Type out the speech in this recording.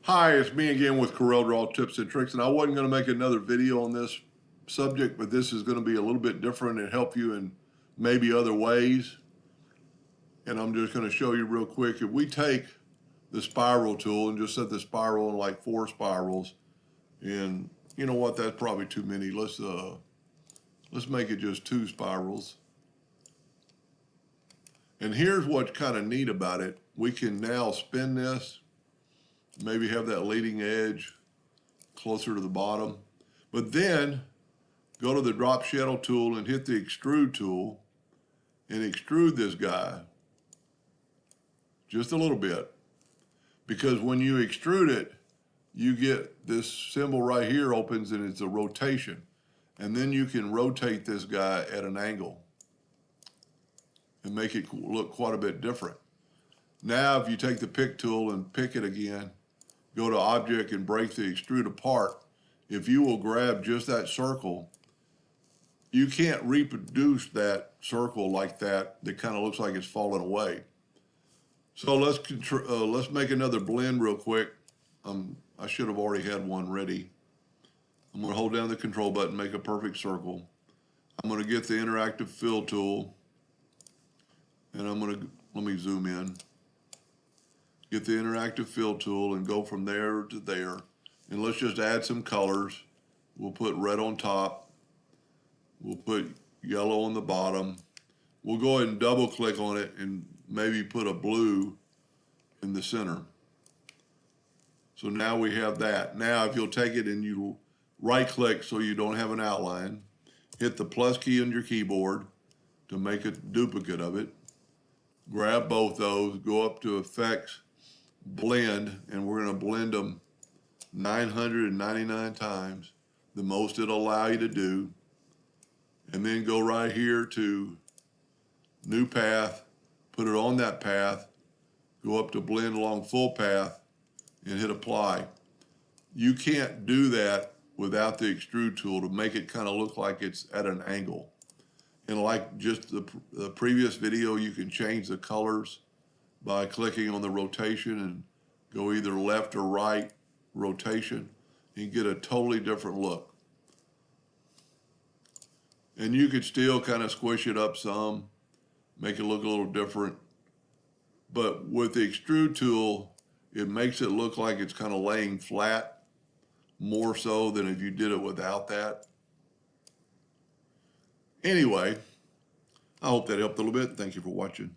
Hi, it's me again with Corel Draw Tips and Tricks, and I wasn't going to make another video on this subject, but this is going to be a little bit different and help you in maybe other ways. And I'm just going to show you real quick. If we take the spiral tool and just set the spiral in like 4 spirals, and you know what, that's probably too many. Let's make it just 2 spirals. And here's what's kind of neat about it. We can now spin this. Maybe have that leading edge closer to the bottom. But then go to the drop shadow tool and hit the extrude tool and extrude this guy just a little bit. Because when you extrude it, you get this symbol right here opens and it's a rotation. And then you can rotate this guy at an angle and make it look quite a bit different. Now if you take the pick tool and pick it again, go to object and break the extrude apart. If you will grab just that circle, you can't reproduce that circle like that kind of looks like it's falling away. So let's make another blend real quick. I should have already had one ready. I'm going to hold down the control button, make a perfect circle. I'm going to get the interactive fill tool, and let me zoom in. Get the interactive fill tool and go from there to there. And let's just add some colors. We'll put red on top. We'll put yellow on the bottom. We'll go ahead and double click on it and maybe put a blue in the center. So now we have that. Now if you'll take it and you right click so you don't have an outline, hit the plus key on your keyboard to make a duplicate of it. Grab both those, go up to effects, blend, and we're going to blend them 999 times, the most it'll allow you to do. And then go right here to new path, put it on that path, go up to blend along full path and hit apply. You can't do that without the extrude tool to make it kind of look like it's at an angle. And like just the previous video, you can change the colors by clicking on the rotation and go either left or right rotation and get a totally different look. And you could still kind of squish it up some, make it look a little different. But with the extrude tool, it makes it look like it's kind of laying flat, more so than if you did it without that. Anyway, I hope that helped a little bit. Thank you for watching.